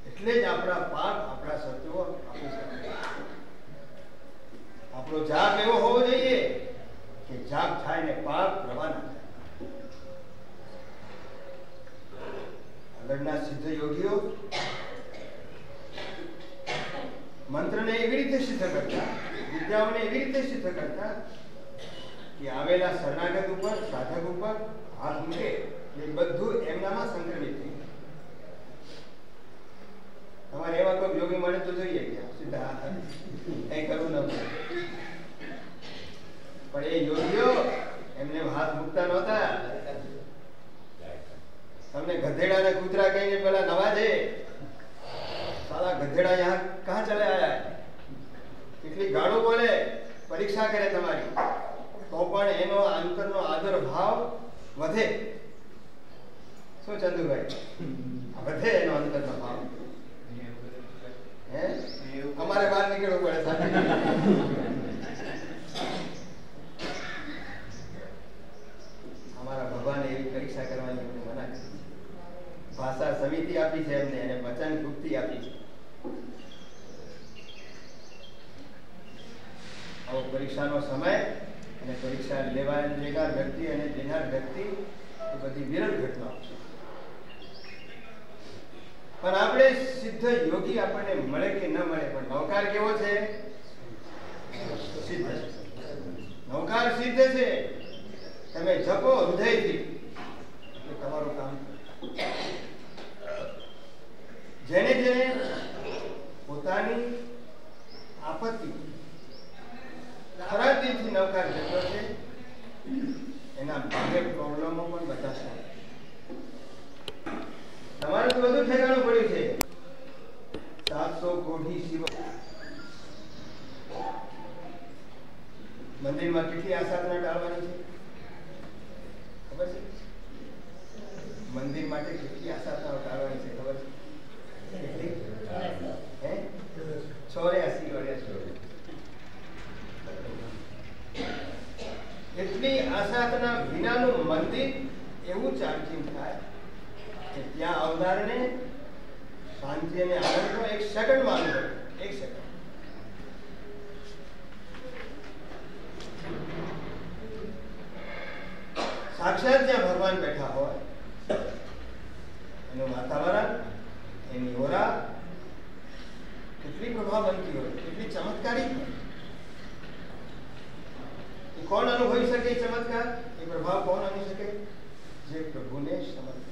Speaker 3: એટલે જ આપણા પાપ, આપણા સત્યો, આપણો જાપ એવો હોવો જોઈએ કે જાપ થાય ને પાપ રવાના થાય. આગળના સિદ્ધ યોગીઓ મંત્રને એવી રીતે સિદ્ધ કરતા, વિદ્યાઓને એવી રીતે સિદ્ધ કરતા કે આવેલા શરણાગત ઉપર, સાધક ઉપર હાથ મૂકે એ બધું એમનામાં સંક્રમિત થઈ જાય. તમારે એવા કોઈ યોગી મળે તો જોઈએ કે સીધા હાથ કઈ કરવું ન પડે. પણ એ યોગીઓ એમને હાથ મૂકતા નહોતા. તમને ગધેડા ને કૂતરા કહીને પેલા નવાજે, સાલા ગધેડા યહાં કહાં ચલે આયા? કેટલી ગાળો બોલે, પરીક્ષા કરે તમારી, તો પણ એનો અંતરનો આદર ભાવ વધે. શું ચંદુભાઈ? વધે એનો અંતરનો ભાવ. અમારે બહાર નીકળવું પડે સાથે. પરીક્ષાનો સમય અને પરીક્ષા લેનાર વ્યક્તિ અને દેનાર વ્યક્તિ એ બધી વિરલ ઘટનાઓ છે. પણ આપણે સિદ્ધ યોગી આપણને મળે કે ન મળે, પણ નવકાર કેવો છે? સિદ્ધ. નવકાર સિદ્ધ છે. તમે જપો હૃદયથી તો તમારું કામ. જેને જેને પોતાની આપત્તિ ખરા દિલથી નવકાર જતો છે એના ભાગ્ય પ્રોબ્લેમો પણ બધા છે. તમારે તો બધું ઠેકાણું પડ્યું છે. 700 કોટી શિવ મંદિરમાં કેટલી આસાધના ટાળવાની છે ખબર છે? મંદિર માટે કેટલી આસાધનાઓ ટાળવાની છે ખબર છે? કેટલી? 84 એટલી આસાધના વિનાનું મંદિર એવું ચાર્જિંગ થાય કે ત્યાં આવનારને શાંતિ અને આનંદનો એક સેકન્ડમાં અનુભવ. એક સેકન્ડ. સાક્ષાત જ્યાં ભગવાન બેઠા હોય એનું વાતાવરણ, એની ઓરા કેટલી પ્રભાવ બનતી હોય, કેટલી ચમત્કારિક હોય. એ કોણ અનુભવી શકે? ચમત્કાર, એ પ્રભાવ કોણ અનુભવી શકે? જે પ્રભુને સમર્પિત.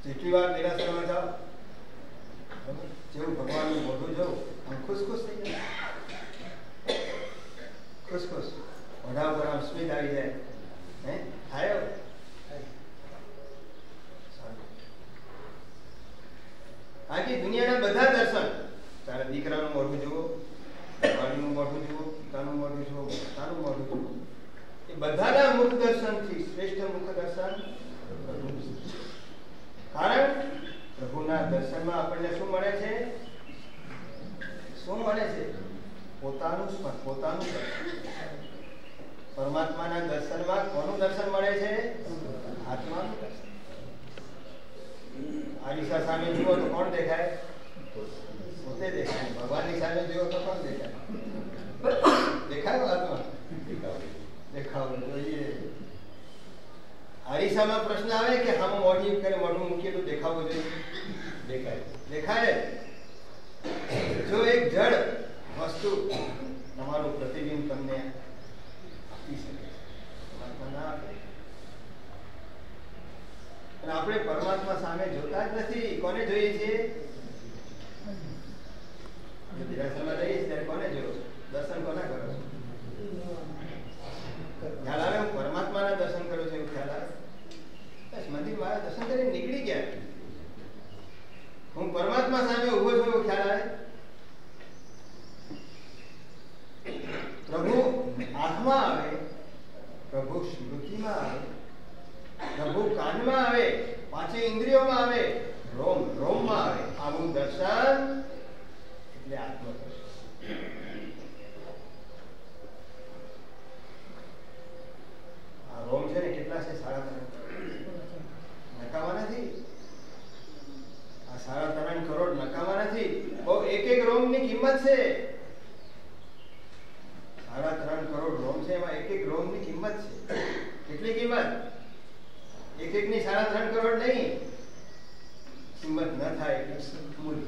Speaker 3: જેટલી વાર નિરાશ્રમમાં જાઓ, જેવું ભગવાનનું મોઢું જોઉં આમ ખુશ થઈ જાય. ખુશ મોઢા ઉપર આમ સ્મિત આવી જાય. થાય આખી દુનિયાના બધા દર્શન, તારે દીકરાનું મોઢું જુઓ, વાડીનું મોઢું જુઓ, પિતાનું મોઢું જુઓ, પોતાનું મોઢું જુઓ, એ બધાના મુખ દર્શનથી શ્રેષ્ઠ મુખ દર્શન પ્રભુ. કારણ પ્રભુના દર્શનમાં આપણને શું મળે છે? શું મળે છે? પોતાનું દર્શન. પરમાત્માના દર્શનમાં કોનું દર્શન મળે છે? આત્માનું દર્શન. આરીસા સામે જુઓ તો કોણ દેખાય? પોતે દેખાય. ભગવાનની સામે જુઓ તો કોણ દેખાય? દેખાય આત્મા. દેખાવ જોઈએ. આરીસામાં પ્રશ્ન આવે કે હામાં મોઢું મૂકીએ તો દેખાવું જોઈએ? દેખાય. જો એક જડ વસ્તુ તમારું પ્રતિબિંબ તમને આપી શકે, પરમાત્મા ના આપે. અને આપણે પરમાત્મા સામે જોતા જ નથી. કોને જોઈએ છીએ? નિરાશ્રમમાં રહીએ ત્યારે કોને જોયો? દર્શન કોના કરો છો? ખ્યાલ આવે? હું પરમાત્માના દર્શન કરું છું એવું ખ્યાલ આવે? બસ મંદિર મારા દર્શન કરીને નીકળી ગયા. હું પરમાત્મા સામે ઉભો છું એવું ખ્યાલ આવે? પ્રભુ આંખમાં આવે, પ્રભુ સ્મૃતિમાં આવે, પ્રભુ કાનમાં આવે, પાંચે ઇન્દ્રિયોમાં આવે, રોમમાં આવે. આવું દર્શન એટલે આત્મદર્શન. આ રોમ છે ને કેટલા છે? 3.5 નકામા નથી. આ 3.5 કરોડ નકામા નથી. બહુ એક રોમની કિંમત છે. 3.5 કરોડ રોમ છે, એમાં એક રોમની કિંમત છે. કેટલી કિંમત? એકની 3.5 કરોડ નહીં. કિંમત ન થાય એટલે મૂલ્ય.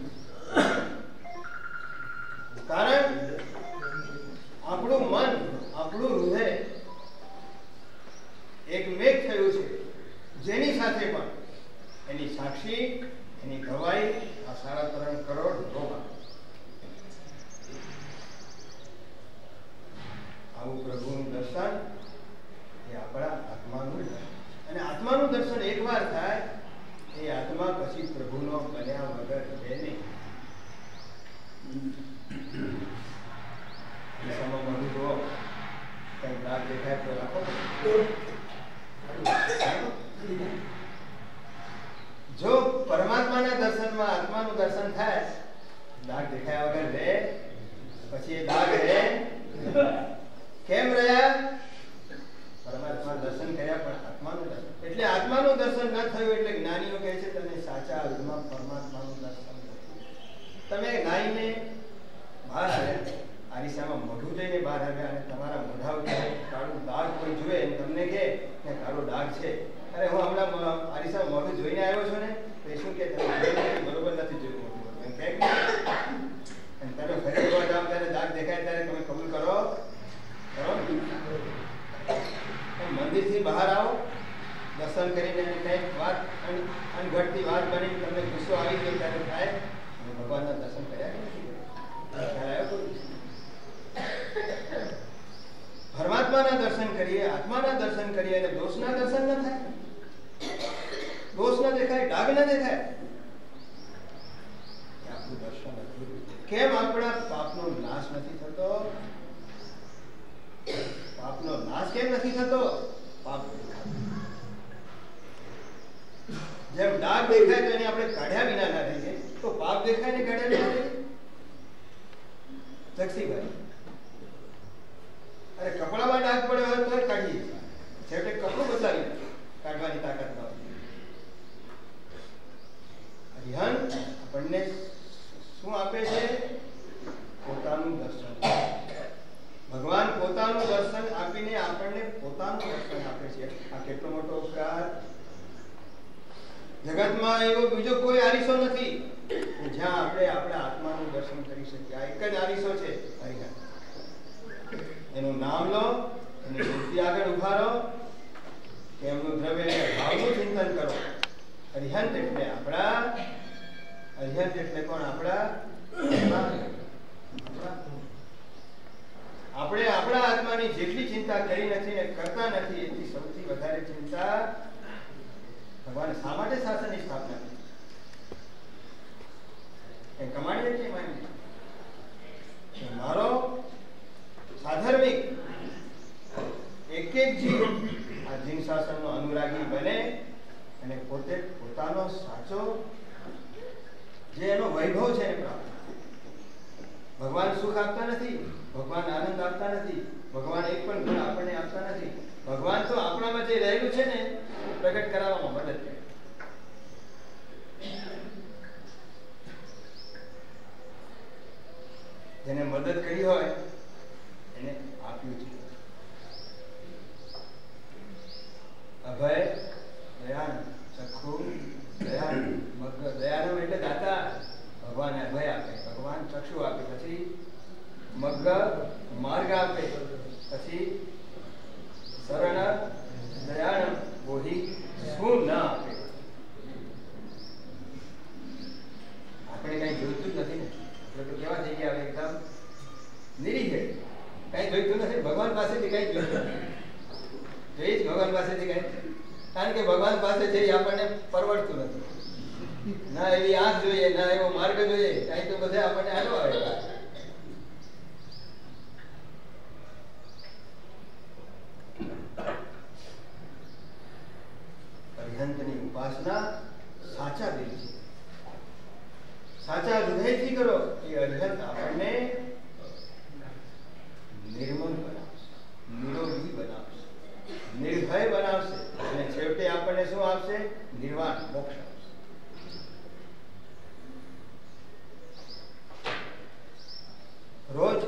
Speaker 3: કારણ આપણું મન, આપણું હૃદય એકમેક થયું છે, જેની સાથે પણ એની સાક્ષી, એની ગવાઈ આ 3.5 કરોડ રોમ. આવું પ્રભુનું દર્શન એ આપણા આત્માનું દર્શન. અને આત્માનું દર્શન એકવાર થાય એ આત્મા પછી પ્રભુનો બન્યા વગર રહે નહીં. મોઢું જુઓ, કઈ દાગ દેખાય તો રાખો. જો પરમાત્માના દર્શનમાં આત્માનું દર્શન થાય, દાગ દેખાયા વગર રહે, પછી એ દાગ રહે કેમ રહ્યા? પરમાત્મા દર્શન કર્યા પણ આત્માનું દર્શન. એટલે આત્માનું દર્શન ન થયું એટલે જ્ઞાનીઓ કહે છે તને સાચા અર્થમાં પરમાત્માનું દર્શન નથી. તમે નાઈને બહાર આવ્યા, આરીસામાં મોઢું જોઈને બહાર આવ્યા અને તમારા મોઢા ઉપર કાળું દાગ કોઈ જુએ અને તમને કહે કે કાળો દાગ છે, અરે હું હમણાં આરીસામાં મોઢું જોઈને આવ્યો છું ને, તો એ શું કે બરોબર નથી જોયું મોઢું એમ કહે. અને તમે ફરી જોવા જાઓ ત્યારે દાગ દેખાય ત્યારે તમે કબૂલ કરો મંદિરથી બહાર આવો, દર્શન કરીને કંઈક વાત અણઘડતી વાત બની તમને ગુસ્સો આવી ગયો ત્યારે થાય ભગવાનના દર્શન કર્યા કે નથી કર્યા? પરમાત્માના દર્શન કરીએ, આત્માના દર્શન કરીએ અને દોષના દર્શન ન થાય, દોષ ન દેખાય, ડાઘ ન દેખાય, આપણું દર્શન અધૂરું. કેમ આપણા પાપનો નાશ નથી થતો? પાપનો નાશ કેમ નથી થતો? પાપ જેમ ડાઘ દેખાય તો એને આપણે કાઢ્યા વિના ના રહીએ, તો પાપ દેખાય ને કાઢ્યા વિના રહીએ? જગસીભાઈ, અરે કપડામાં ડાઘ પડ્યો હોય તો કાઢીએ, છેવટે કપડું બદલાવી કાઢવાની તાકાત ન હોય. અરિહંત આપણને શું આપે છે? પોતાનું દર્શન. ભગવાન પોતાનું દર્શન આપીને આપણને પોતાનું દર્શન આપે છે. આ કેટલો મોટો ઉપકાર! જગતમાં એવો બીજો કોઈ આરીસો નથી જ્યાં આપણે આપણા આત્માનું દર્શન કરી શકીએ. આ એક જ આરીસો છે હરિહંત. એનું નામ લો, એની મૂર્તિ આગળ ઉભા રહો, એમનું દ્રવ્ય ભાવનું ચિંતન કરો. હરિહંત એટલે આપણા, હરિહંત એટલે કોણ? આપણે આપણા આત્માની જેટલી ચિંતા કરી નથી ને કરતા નથી એટલી સૌથી વધારે ચિંતા ભગવાન શા માટે શાસનની સ્થાપના કરી? એ કમાણી એટલી માંગી મારો સાધર્મિક એક જીવ આ જીન શાસનનો અનુરાગી બને અને પોતે પોતાનો સાચો જે એનો વૈભવ છે એ પ્રાપ્ત. ભગવાન સુખ આપતા નથી, ભગવાન આનંદ આપતા નથી, ભગવાન એક પણ ગુણ આપણને આપતા નથી. ભગવાન તો આપણામાં જે રહેલું છે ને પ્રગટ કરાવવામાં મદદ કરે. જેને મદદ કરી હોય એને આપ્યું છે. અભય, દયાન, ચક્ષુ, દયાન, મગ્ન. દયાનમ એટલે દાતા. ભગવાન અભય આપે, ભગવાન ચક્ષુ આપે, પછી મગ્ન માર્ગ આપે, પછી શરણ દયાનમ બોધી શું ના આપે. આપણે કઈ જોઈતું જ નથી ને, આપણે તો કેવા થઈ ગયા એકદમ નિરીહ, કઈ જોઈતું નથી. ભગવાન પાસેથી કઈ જોઈતું નથી, જોઈ જ ભગવાન પાસેથી કઈ, કારણ કે ભગવાન પાસે છે આપણને પરવડતું નથી. ના એવી આંખ જોઈએ, ના એવો માર્ગ જોઈએ, કઈ તો બધે આપણને આનો આવે. અરિહંતની ઉપાસના સાચા દિલથી, સાચા હૃદયથી કરો. એ અરિહંત આપણને નિર્મલ બનાવશે, નિરોગી બનાવશે, નિર્ભય બનાવશે અને છેવટે આપણને શું આપશે? નિર્વાણ, મોક્ષ આપશે. રોજ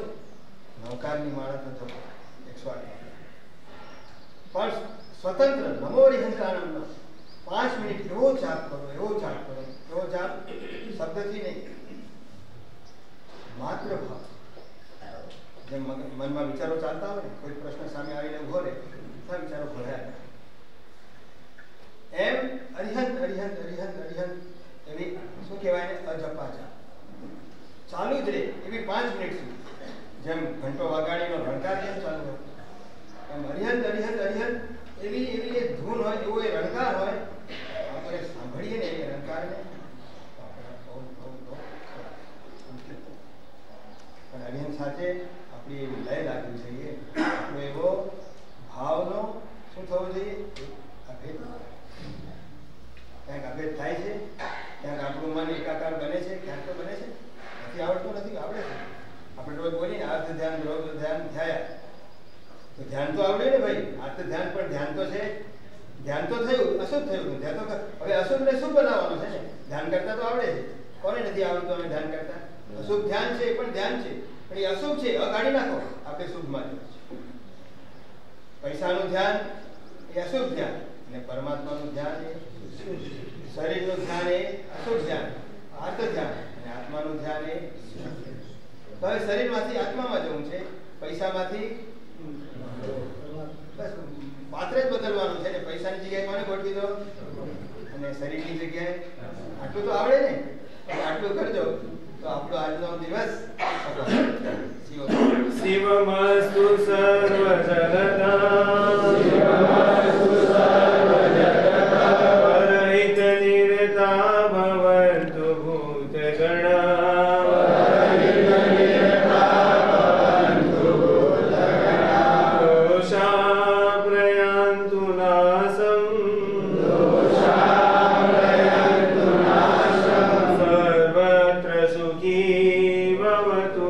Speaker 3: નૌકારની માળા તો 108 પણ સ્વતંત્ર નમો અરિહંતાનંદ 5 મિનિટ એવો જાપ કરો, એવો જાપ કરો, એવો જાપ શબ્દથી નહીં, માત્ર ભાવ. જેમ મનમાં વિચારો ચાલતા હોય ને, કોઈ પ્રશ્ન સામે આવીને ઉભો રહે, બધા વિચારો ભરાયા, એમ અરિહંત અરિહંત અરિહંત અરિહંત એવી શું કહેવાય ને, અજપા જાપ ચાલુ જ રહે એવી 5 મિનિટ સુધી. જેમ ઘંટો વગાડીનો રણકાર જેમ ચાલુ હોય એમ અરિહંત અરિહંત અરિહંત એવી એવી એ ધૂન હોય, એવો એ રણકાર હોય. આપણે સાંભળીએ ને એ રણકારને, પણ અરિહંત સાથે આપણી એવી લય લાગવી જોઈએ, આપણો એવો ભાવનો શું થવો જોઈએ? અભેદ. ક્યાંક અભેદ થાય છે, ક્યાંક આપણું મન એકાકાર બને છે, ક્યાંક તો બને છે. નથી આવડતું નથી, આવડે છે. આપણે રોજ બોલીને આર્થ ધ્યાન, રોજ ધ્યાન થયા તો ધ્યાન તો આવડે ને ભાઈ. આર્થ ધ્યાન પણ ધ્યાન તો છે, ધ્યાન તો થયું, અશુદ્ધ થયું. ધ્યાન તો હવે અશુદ્ધ ને શું બનાવવાનું છે ને, ધ્યાન કરતા તો આવડે છે. કોને નથી આવડતું અમે ધ્યાન કરતા? અશુભ ધ્યાન છે એ પણ ધ્યાન છે, પણ એ અશુભ છે, કાઢી નાખો, આપણે શુભમાં જવું છે. પૈસાનું ધ્યાન એ અશુભ ધ્યાન, અને પરમાત્માનું ધ્યાન એ શરીરનું ધ્યાન એ અશુભ ધ્યાન, આર્ત ધ્યાન, અને આત્માનું ધ્યાન એ. તો હવે શરીરમાંથી આત્મામાં જવું છે, પૈસામાંથી બસ પાત્ર જ બદલવાનું છે ને. પૈસાની જગ્યાએ કોને ગોઠવી દો અને શરીરની જગ્યાએ. આટલું તો આવડે ને, આટલું કરજો તો આપણો આજનો દિવસ
Speaker 4: શિવમસ્તુ સર્વ પરહિત નિરતા ભવન્તુ ભૂતગણા દોષા પ્રયાન્તુ નાસં સર્વત્ર સુખી ભવતુ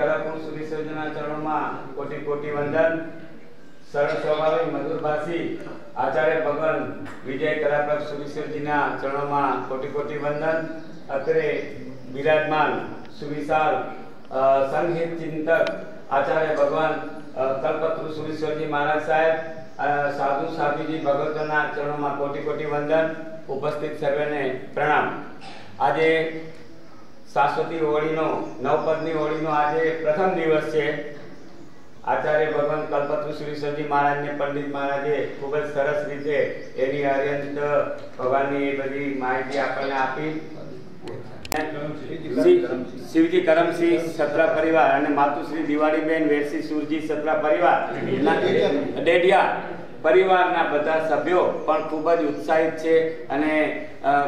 Speaker 5: કલાપુરુષ સુરીશ્વરજીના ચરણોમાં કોટી કોટી વંદન. સરળ સ્વભાવી મધુરભાષી આચાર્ય ભગવાન વિજય કલાપુરુષ સુરીશ્વરજીના ચરણોમાં કોટી કોટી વંદન. અત્રે બિરાજમાન સુવિશાલ સંગીત ચિંતક આચાર્ય ભગવાન કલ્પતરુ સુરીશ્વરજી મહારાજ સાહેબ, સાધુ સાધ્વીજી ભગવતોના ચરણોમાં કોટી કોટી વંદન. ઉપસ્થિત સર્વેને પ્રણામ. આજે શાશ્વતી હોળીનો, નવપદની હોળીનો આજે પ્રથમ દિવસ છે. આચાર્ય ભગવાન કલ્પતરુ સુરીશ્વરજી મહારાજને પંડિત મહારાજે ખૂબ જ સરસ રીતે એની અર્યંત ભગવાનની બધી માહિતી આપણને આપી. શિવજી કરમસિંહ સત્રા પરિવાર અને માતુશ્રી દિવાળીબેન વેરસી સુરજી સત્રા પરિવાર ડેડિયા પરિવારના બધા સભ્યો પણ ખૂબ જ ઉત્સાહિત છે અને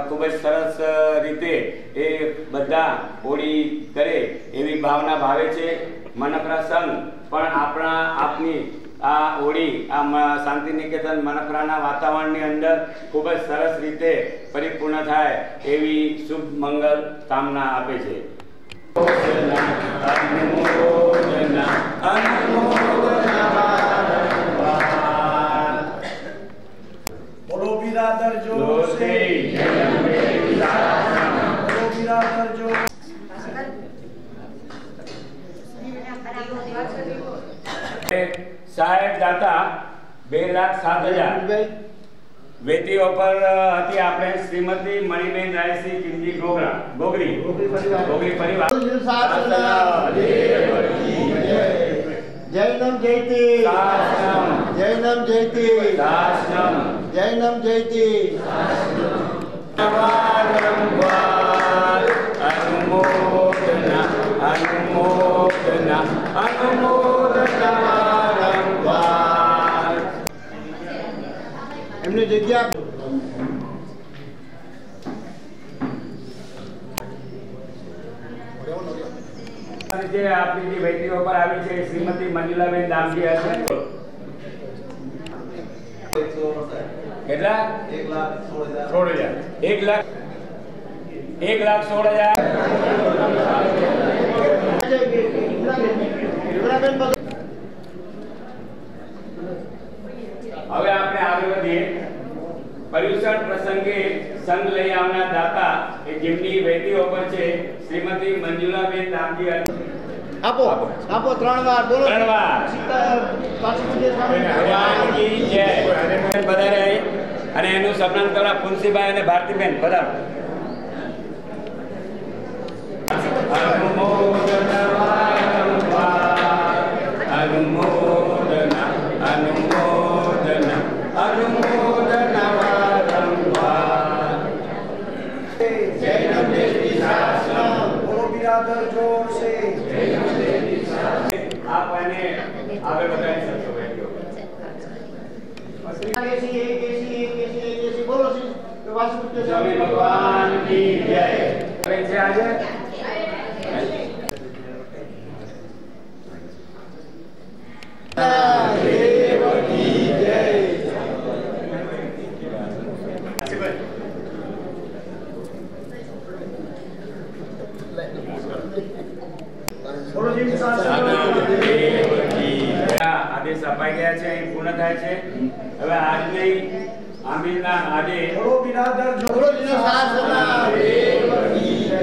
Speaker 5: ખૂબ જ સરસ રીતે એ બધા હોળી કરે એવી ભાવના ભાવે છે. મનપરા સંઘ પણ આપની આ હોળી, આ શાંતિ નિકેતન મનપરાના વાતાવરણની અંદર ખૂબ જ સરસ રીતે પરિપૂર્ણ થાય એવી શુભ મંગલ કામના આપે છે.
Speaker 4: બોલો બિરાદર જોશે, બોલો બિરાદર જો.
Speaker 5: સાહેબ દાતા 2,07,000 વેતીઓ પર હતી. આપણે શ્રીમતી મણિબેન રાયસિંહ કિમજી ગોગરી પરિવાર.
Speaker 3: જૈનમ જયતી, જૈનમ જયતી, જૈનમ જયતી. એમની જગ્યા
Speaker 5: જે આપણી જે વેટીઓ પર આવી છે શ્રીમતી મંજુલાબેન દામજી હશે. કેટલા? 1,16,000. 1,16,000. હવે આપણે આગળ વધીએ. પરિયુષ વિભૂષણ પ્રસંગે સંગ લઈ આવનાર દાતા એ જેમની વેદીઓ પર છે શ્રીમતી મંજુલાબેન દામજી.
Speaker 3: આપો આપો 3 વાર બોલો.
Speaker 5: 3 વાર. ભગવાન કી જય. પધારે અને એનું સન્માન કરવા પુનસીભાઈ અને ભારતીબેન પધારો. અનુમોદન અનુમોદન અનુમોદન અનુમોદન વારંવાર. જય નંદેશ્વરી શાસન.
Speaker 4: બોલો બિરાદર જોર સે.
Speaker 5: આપ અને આગળ વધારી શકશો વેદીઓ. સ્વામી ભગવાન કી જય. હવે છે આજે
Speaker 3: દેવ કી જય.
Speaker 4: બોલો જી શાસન.
Speaker 5: આદેશ અપાઈ ગયા છે, અહીં પૂર્ણ થાય છે. હવે આજની આમીરના આજે
Speaker 4: બોલો બિરાદર જોર
Speaker 3: બોલો જી શાસન. દેવ કી જય.